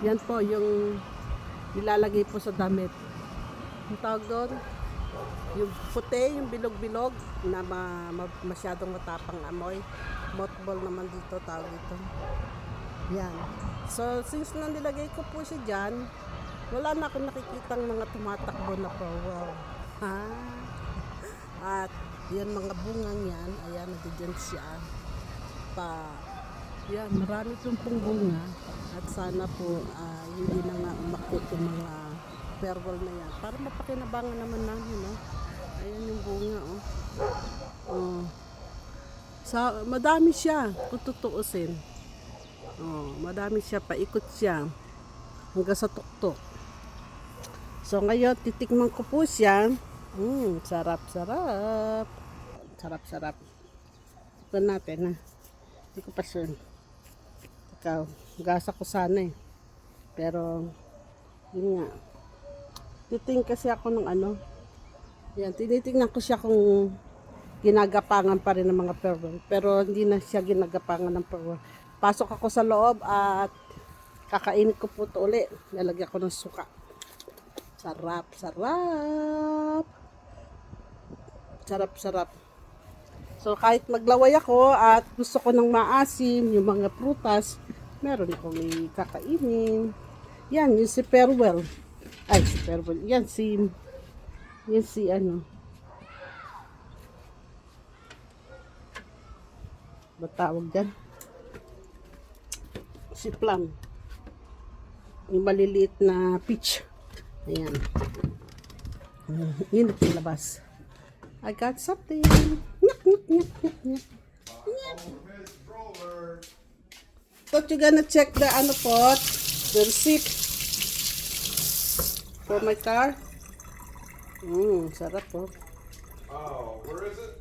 Yan po yung nilalagay po sa damit. Ang tawag doon, yung puti, yung bilog-bilog na masyadong matapang amoy. Mothball naman dito, tawag dito. Yan. So, since na nilagay ko po siya dyan, wala na akong nakikitang mga tumatakbo na po. Wow. Ha? At yan mga bungang yan, ayan, nandiyan siya. Yan, marami pong bunga. At sana po, hindi na nga umakit yung mga pearl na yan. Para mapakinabangan naman namin, no? Ayan yung bunga, oh. Madami siya, kung tutuusin. Madami siya, paikot siya hanggang sa tuktok. So ngayon, titikman ko po siya. Sarap. Sarap. Ito natin, ha. Hindi ko pa sure. Ikaw, gasa ko sana eh. Pero, yun nga. Titingin kasi ako ng ano. Yan, tinitingnan ko siya kung ginagapangan pa rin ng mga pearl. Pero hindi na siya ginagapangan ng pearl. Pasok ako sa loob at kakainin ko po ito ulit. Lalagyan ko ng suka. Sarap. Sarap. So kahit maglaway ako at gusto ko ng maasim, yung mga prutas, meron ako may kakainin. Yan, yung si Perwell. Si Perwell. Yan si ano. Batawag dyan. Si Plum. Yung maliliit na peach. Ayan. Yun ang labas. I got something. Nyap. Thought you gonna check the ano pot, the receipt for my car. Sarap po. Oh, where is it?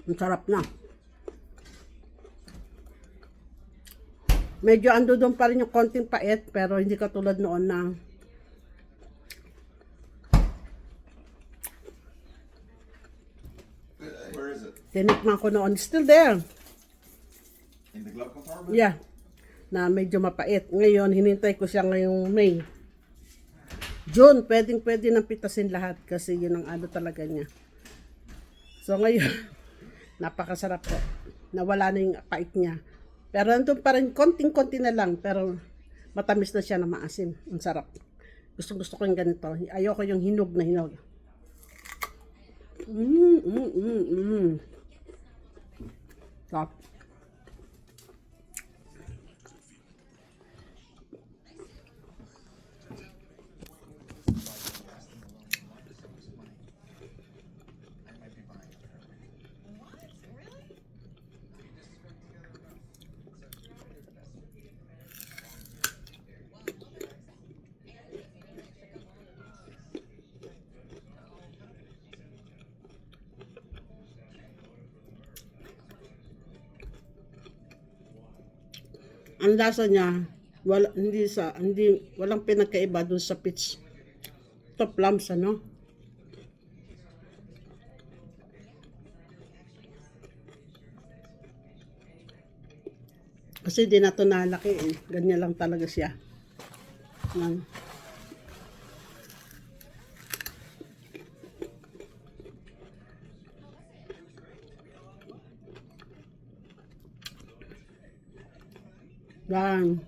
Ang sarap na. Medyo ando doon pa rin yung konting pait, pero hindi katulad noon na Where is it? tinikman ko noon. Still there. In the glove compartment? Yeah. Na medyo mapait. Ngayon, hinintay ko siya ngayong May. June, pwede nang pitasin lahat kasi yun ang ano talaga niya. So ngayon, napakasarap po. Nawala na yung pait niya. Pero nandun pa rin, konting-konti na lang. Pero matamis na siya na maasim. Ang sarap. Gusto ko yung ganito. Ayoko yung hinog na hinog. Sarap. Ang lasa niya, walang pinagkaiba dun sa peach. Ito plums, ano? Kasi di na ito nalaki eh. Ganyan lang talaga siya. Yan. Yan.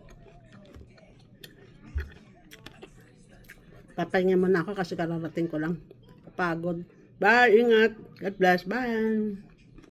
Papahinga muna ako kasi kararating ko lang. Kapagod. Bye, ingat. God bless. Bye.